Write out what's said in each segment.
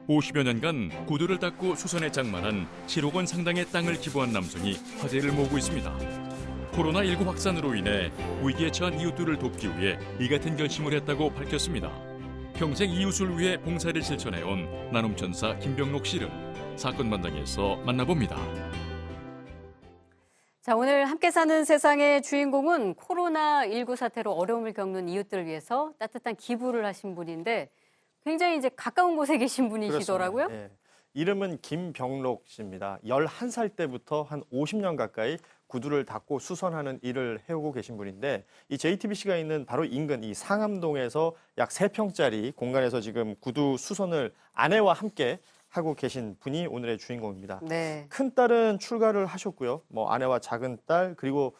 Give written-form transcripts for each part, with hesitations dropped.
50여 년간 구두를 닦고 수선에 장만한 7억 원 상당의 땅을 기부한 남성이 화제를 모으고 있습니다. 코로나19 확산으로 인해 위기에 처한 이웃들을 돕기 위해 이 같은 결심을 했다고 밝혔습니다. 평생 이웃을 위해 봉사를 실천해온 나눔천사 김병록 씨를 사건 반장에서 만나봅니다. 자, 오늘 함께 사는 세상의 주인공은 코로나19 사태로 어려움을 겪는 이웃들을 위해서 따뜻한 기부를 하신 분인데 굉장히 이제 가까운 곳에 계신 분이시더라고요. 네. 이름은 김병록 씨입니다. 11살 때부터 한 50년 가까이 구두를 닦고 수선하는 일을 해오고 계신 분인데 이 JTBC가 있는 바로 인근 이 상암동에서 약 3평짜리 공간에서 지금 구두 수선을 아내와 함께 하고 계신 분이 오늘의 주인공입니다. 네. 큰 딸은 출가를 하셨고요. 아내와 작은 딸 그리고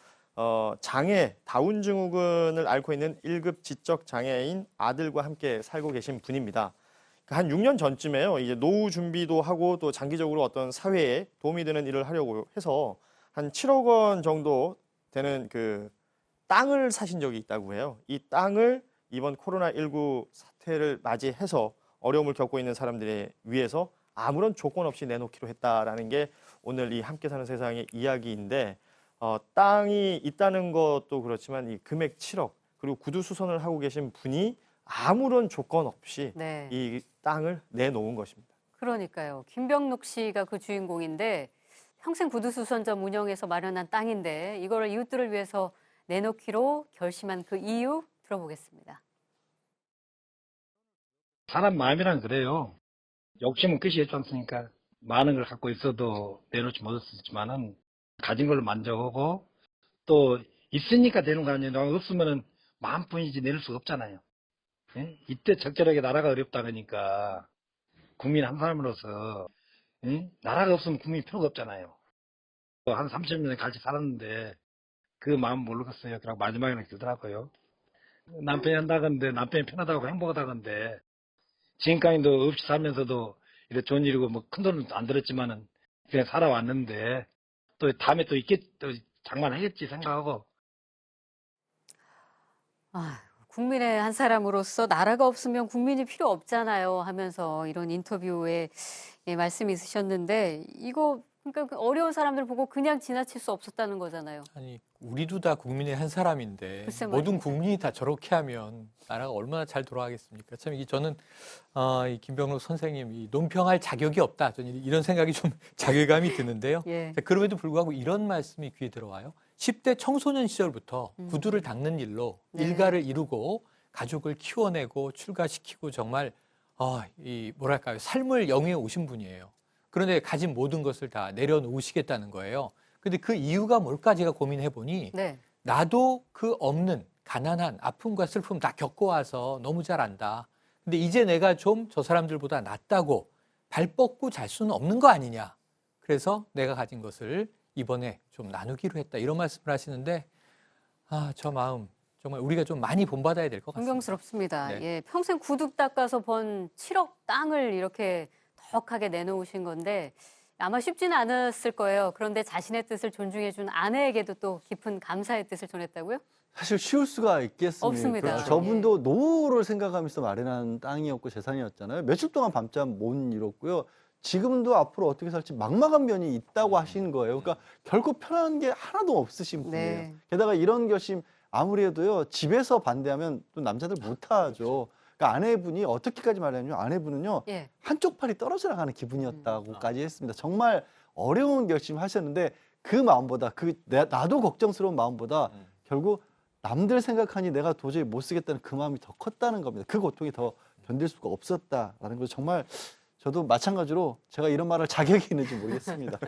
장애 다운 증후군을 앓고 있는 1급 지적 장애인 아들과 함께 살고 계신 분입니다. 한 6년 전쯤에요. 이제 노후 준비도 하고 또 장기적으로 어떤 사회에 도움이 되는 일을 하려고 해서 한 7억 원 정도 되는 그 땅을 사신 적이 있다고 해요. 이 땅을 이번 코로나19 사태를 맞이해서 어려움을 겪고 있는 사람들에 위해서 아무런 조건 없이 내놓기로 했다라는 게 오늘 이 함께 사는 세상의 이야기인데 땅이 있다는 것도 그렇지만 이 금액 7억 그리고 구두 수선을 하고 계신 분이 아무런 조건 없이 네. 이 땅을 내놓은 것입니다. 그러니까요. 김병록 씨가 그 주인공인데 평생 구두수선점 운영해서 마련한 땅인데 이걸 이웃들을 위해서 내놓기로 결심한 그 이유 들어보겠습니다. 사람 마음이란 그래요. 욕심은 끝이 있지 않습니까? 많은 걸 갖고 있어도 내놓지 못했지만은 가진 걸로 만족하고 또 있으니까 되는 거 아니에요. 없으면은 마음뿐이지 내놓을 수가 없잖아요. 예? 이때 적절하게 나라가 어렵다 그러니까 국민 한 사람으로서 나라가 없으면 국민이 필요가 없잖아요. 한 30년 같이 살았는데 그 마음 모르겠어요. 그냥 마지막에는 들더라고요. 남편이 한다건데 남편이 편하다고 행복하다건데 지금까지도 없이 살면서도 이렇게 좋은 일이고 뭐 큰 돈은 안 들었지만은 그냥 살아왔는데 또 다음에 또 또 장만하겠지 생각하고. 국민의 한 사람으로서 나라가 없으면 국민이 필요 없잖아요 하면서 이런 인터뷰에 말씀이 있으셨는데 이거 그러니까 어려운 사람들 보고 그냥 지나칠 수 없었다는 거잖아요. 아니 우리도 다 국민의 한 사람인데 모든 국민이 다 저렇게 하면 나라가 얼마나 잘 돌아가겠습니까? 참 저는 이 김병록 선생님 이 논평할 자격이 없다. 저는 이런 생각이 좀 자괴감이 드는데요. 예. 그럼에도 불구하고 이런 말씀이 귀에 들어와요. 10대 청소년 시절부터 구두를 닦는 일로 일가를 이루고 가족을 키워내고 출가시키고 정말 이 뭐랄까요 삶을 영위해 오신 분이에요. 그런데 가진 모든 것을 다 내려놓으시겠다는 거예요. 근데 그 이유가 뭘까 제가 고민해 보니 나도 그 없는 가난한 아픔과 슬픔 다 겪어와서 너무 잘 안다. 근데 이제 내가 좀 저 사람들보다 낫다고 발 뻗고 잘 수는 없는 거 아니냐. 그래서 내가 가진 것을 이번에 좀 나누기로 했다. 이런 말씀을 하시는데 저 마음 정말 우리가 좀 많이 본받아야 될 것 같습니다. 존경스럽습니다. 네. 예, 평생 구두 닦아서 번 7억 땅을 이렇게 덕하게 내놓으신 건데 아마 쉽지는 않았을 거예요. 그런데 자신의 뜻을 존중해준 아내에게도 또 깊은 감사의 뜻을 전했다고요? 사실 쉬울 수가 있겠습니까? 없습니다. 그렇죠. 저분도 노후를 생각하면서 마련한 땅이었고 재산이었잖아요. 며칠 동안 밤잠 못 이뤘고요. 지금도 앞으로 어떻게 살지 막막한 면이 있다고 하시는 거예요. 그러니까 결코 편한 게 하나도 없으신 분이에요. 네. 게다가 이런 결심 아무리 해도요. 집에서 반대하면 또 남자들 못하죠. 그러니까 아내분이 어떻게까지 말하냐면 아내분은요. 한쪽 팔이 떨어져 나가는 기분이었다고까지 했습니다. 정말 어려운 결심을 하셨는데 그 마음보다 나도 걱정스러운 마음보다 결국 남들 생각하니 내가 도저히 못 쓰겠다는 그 마음이 더 컸다는 겁니다. 그 고통이 더 견딜 수가 없었다라는 거 정말 저도 마찬가지로 제가 이런 말할 자격이 있는지 모르겠습니다.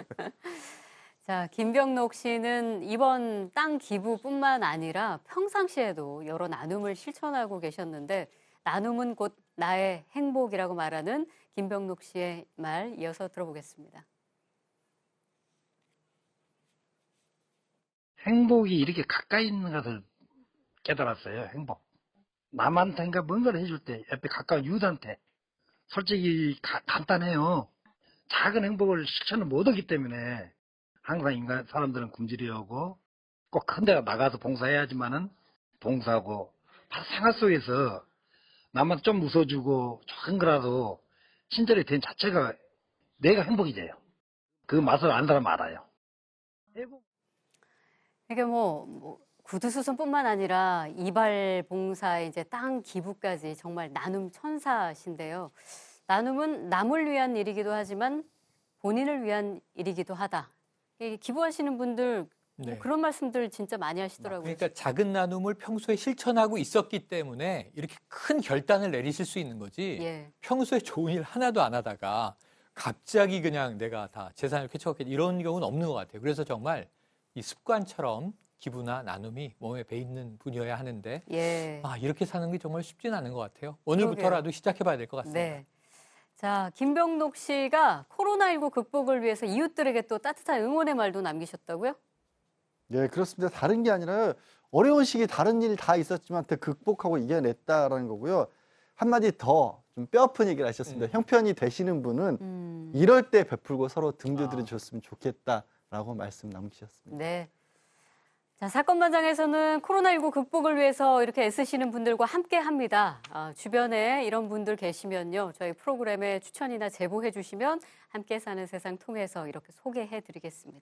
자, 김병록 씨는 이번 땅 기부뿐만 아니라 평상시에도 여러 나눔을 실천하고 계셨는데 나눔은 곧 나의 행복이라고 말하는 김병록 씨의 말 이어서 들어보겠습니다. 행복이 이렇게 가까이 있는 것을 깨달았어요. 행복. 남한테인가 뭔가를 해줄 때 옆에 가까운 이웃한테 솔직히 간단해요. 작은 행복을 실천을 못하기 때문에 항상 사람들은 굶주려하고 꼭 큰 데가 나가서 봉사해야지만은 봉사하고 생활 속에서 남한테 좀 웃어주고 작은 거라도 친절이 된 자체가 내가 행복이 돼요. 그 맛을 아는 사람 알아요. 이게 뭐 구두수선뿐만 아니라 이발 봉사, 이제 땅 기부까지 정말 나눔 천사신데요. 나눔은 남을 위한 일이기도 하지만 본인을 위한 일이기도 하다. 기부하시는 분들 네. 그런 말씀들 진짜 많이 하시더라고요. 그러니까 작은 나눔을 평소에 실천하고 있었기 때문에 이렇게 큰 결단을 내리실 수 있는 거지. 예. 평소에 좋은 일 하나도 안 하다가 갑자기 그냥 내가 다 재산을 쾌척하겠다 이런 경우는 없는 것 같아요. 그래서 정말 이 습관처럼 기부나 나눔이 몸에 배 있는 분이어야 하는데 예. 이렇게 사는 게 정말 쉽지는 않은 것 같아요. 오늘부터라도 시작해봐야 될 것 같습니다. 네. 자, 김병록 씨가 코로나19 극복을 위해서 이웃들에게 또 따뜻한 응원의 말도 남기셨다고요? 네, 그렇습니다. 다른 게 아니라 어려운 시기 다른 일 다 있었지만 극복하고 이겨냈다라는 거고요. 한마디 더 좀 뼈아픈 얘기를 하셨습니다. 형편이 되시는 분은 이럴 때 베풀고 서로 등 두드려 줬으면 좋겠다라고 말씀 남기셨습니다. 네. 자, 사건반장에서는 코로나19 극복을 위해서 이렇게 애쓰시는 분들과 함께 합니다. 주변에 이런 분들 계시면요. 저희 프로그램에 추천이나 제보해 주시면 함께 사는 세상 통해서 이렇게 소개해 드리겠습니다.